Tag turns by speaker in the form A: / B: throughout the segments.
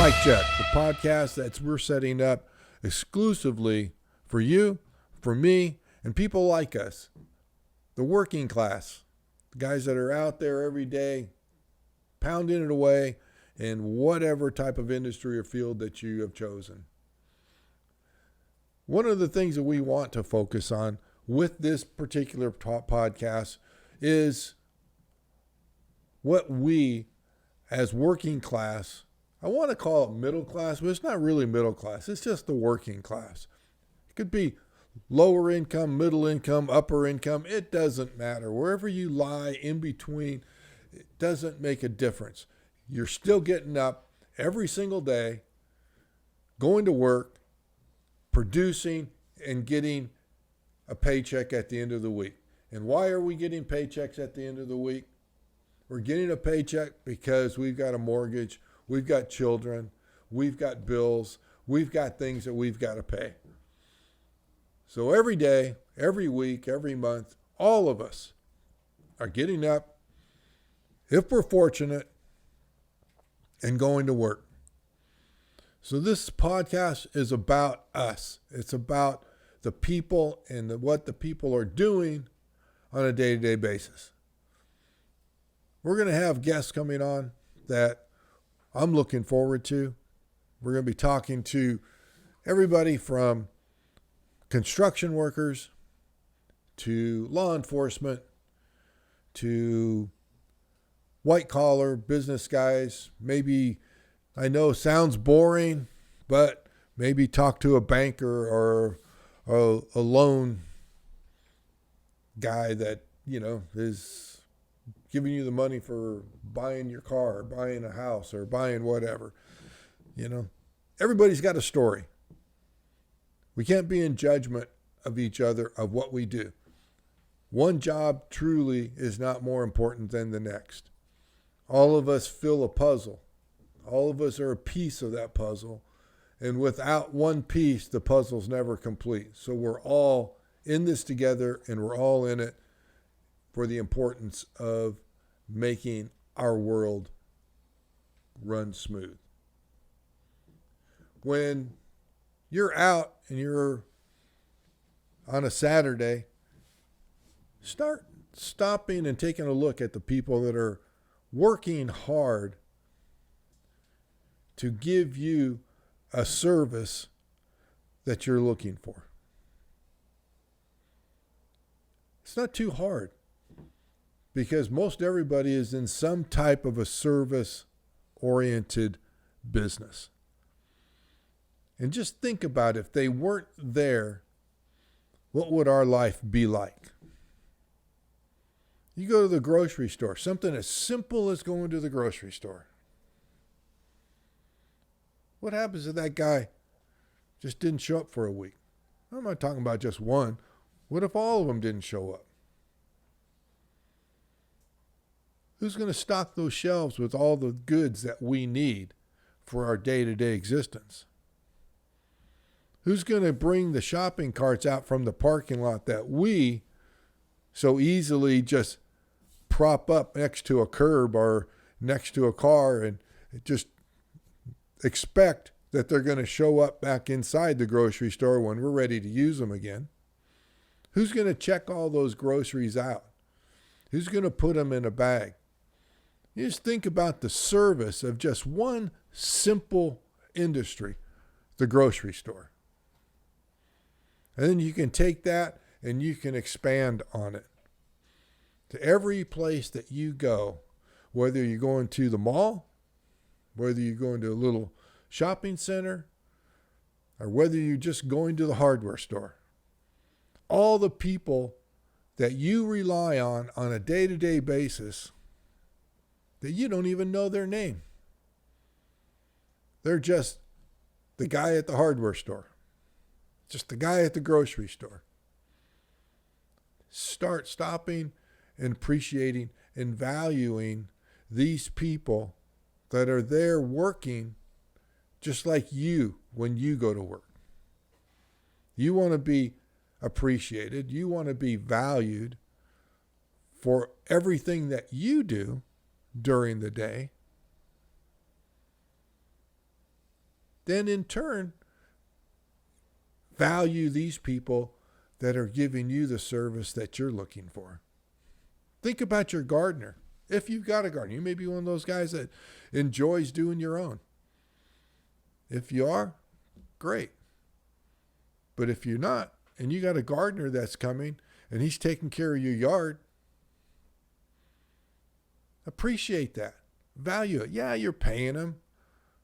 A: Mic Check, the podcast that we're setting up exclusively for you, for me, and people like us, the working class, the guys that are out there every day pounding it away in whatever type of industry or field that you have chosen. One of the things that we want to focus on with this particular podcast is what we as working class, I want to call it middle class, but it's not really middle class. It's just the working class. It could be lower income, middle income, upper income. It doesn't matter. Wherever you lie in between, it doesn't make a difference. You're still getting up every single day, going to work, producing, and getting a paycheck at the end of the week. And why are we getting paychecks at the end of the week? We're getting a paycheck because we've got a mortgage, we've got children, we've got bills, we've got things that we've got to pay. So every day, every week, every month, all of us are getting up, if we're fortunate, and going to work. So this podcast is about us. It's about the people and what the people are doing on a day-to-day basis. We're going to have guests coming on that I'm looking forward to. We're going to be talking to everybody from construction workers to law enforcement to white-collar business guys. Maybe, I know sounds boring, but maybe talk to a banker or a loan guy that, is giving you the money for buying your car or buying a house or buying whatever. Everybody's got a story. We can't be in judgment of each other of what we do. One job truly is not more important than the next. All of us fill a puzzle. All of us are a piece of that puzzle. And without one piece, the puzzle's never complete. So we're all in this together, and we're all in it for the importance of making our world run smooth. When you're out and you're on a Saturday, start stopping and taking a look at the people that are working hard to give you a service that you're looking for. It's not too hard because most everybody is in some type of a service-oriented business. And just think about if they weren't there, what would our life be like? You go to the grocery store, something as simple as going to the grocery store. What happens if that guy just didn't show up for a week? I'm not talking about just one. What if all of them didn't show up? Who's going to stock those shelves with all the goods that we need for our day-to-day existence? Who's going to bring the shopping carts out from the parking lot that we so easily just prop up next to a curb or next to a car and just expect that they're going to show up back inside the grocery store when we're ready to use them again? Who's going to check all those groceries out? Who's going to put them in a bag? You just think about the service of just one simple industry, the grocery store. And then you can take that and you can expand on it to every place that you go, whether you're going to the mall, whether you're going to a little shopping center, or whether you're just going to the hardware store. All the people that you rely on a day-to-day basis that you don't even know their name. They're just the guy at the hardware store, just the guy at the grocery store. Start stopping and appreciating and valuing these people that are there working just like you when you go to work. You want to be appreciated. You want to be valued for everything that you do during the day. then in turn, value these people that are giving you the service that you're looking for. Think about your gardener. If you've got a gardener, you may be one of those guys that enjoys doing your own. If you are, great. But if you're not, and you got a gardener that's coming and he's taking care of your yard, appreciate that. Value it. Yeah, you're paying him.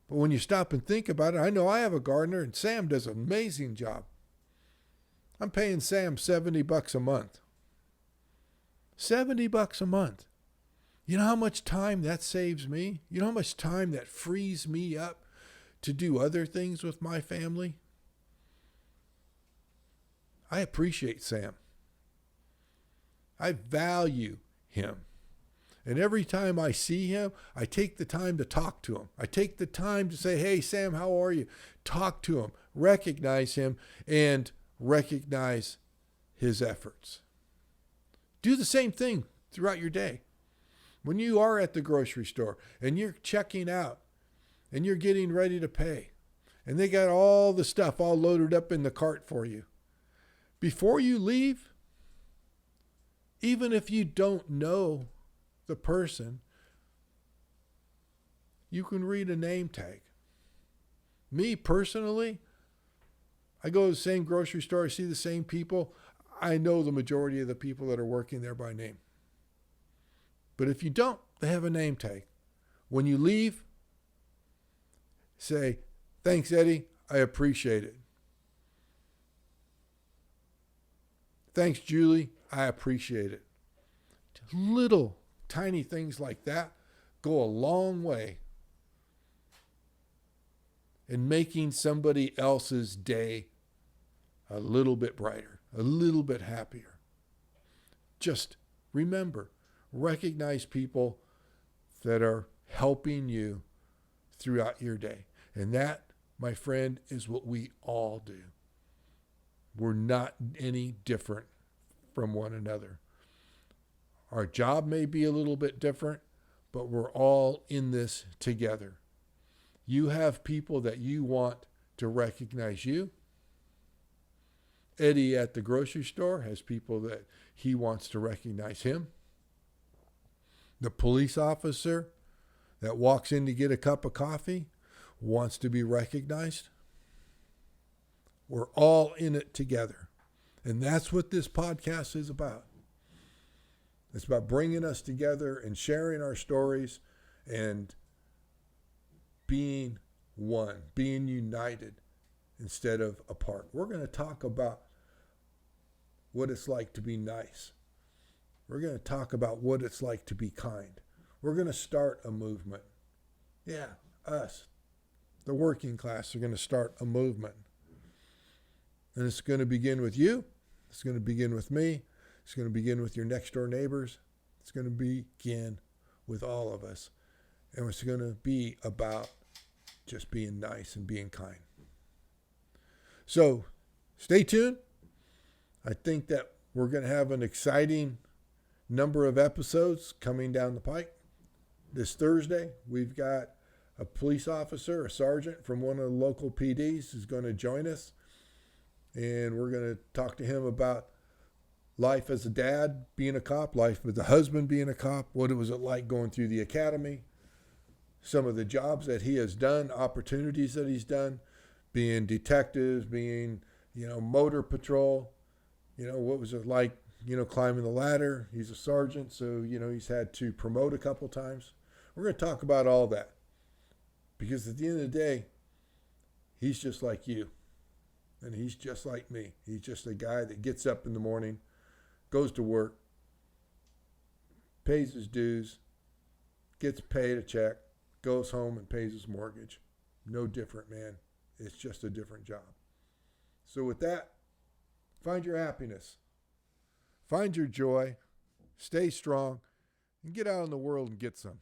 A: But when you stop and think about it, I know I have a gardener and Sam does an amazing job. I'm paying Sam $70 a month. $70 a month. You know how much time that saves me? You know how much time that frees me up to do other things with my family? I appreciate Sam. I value him. And every time I see him, I take the time to talk to him. I take the time to say, hey, Sam, how are you? Talk to him, recognize him, and recognize his efforts. Do the same thing throughout your day. When you are at the grocery store and you're checking out and you're getting ready to pay and they got all the stuff all loaded up in the cart for you, before you leave, even if you don't know the person, you can read a name tag. Me personally, I go to the same grocery store, I see the same people. I know the majority of the people that are working there by name. But if you don't, they have a name tag. When you leave, say, thanks, Eddie, I appreciate it. Thanks, Julie, I appreciate it. Little tiny things like that go a long way in making somebody else's day a little bit brighter, a little bit happier. Just remember, recognize people that are helping you throughout your day. And that, my friend, is what we all do. We're not any different from one another. Our job may be a little bit different, but we're all in this together. You have people that you want to recognize you. Eddie at the grocery store has people that he wants to recognize him. The police officer that walks in to get a cup of coffee wants to be recognized. We're all in it together. And that's what this podcast is about. It's about bringing us together and sharing our stories and being one, being united instead of apart. We're going to talk about what it's like to be nice. We're going to talk about what it's like to be kind. We're going to start a movement. Yeah, us, the working class, are going to start a movement. And it's going to begin with you. It's going to begin with me. It's going to begin with your next door neighbors. It's going to begin with all of us. And it's going to be about just being nice and being kind. So stay tuned. I think that we're going to have an exciting number of episodes coming down the pike. This Thursday, we've got a police officer, a sergeant from one of the local PDs who's going to join us. And we're going to talk to him about life as a dad, being a cop, life as a husband, being a cop, what it was like going through the academy, some of the jobs that he has done, opportunities that he's done, being detectives, being, motor patrol, what was it like, climbing the ladder. He's a sergeant, so, he's had to promote a couple times. We're going to talk about all that because at the end of the day, he's just like you and he's just like me. He's just a guy that gets up in the morning, goes to work, pays his dues, gets paid a check, goes home and pays his mortgage. No different, man. It's just a different job. So with that, find your happiness. Find your joy. Stay strong. And get out in the world and get some.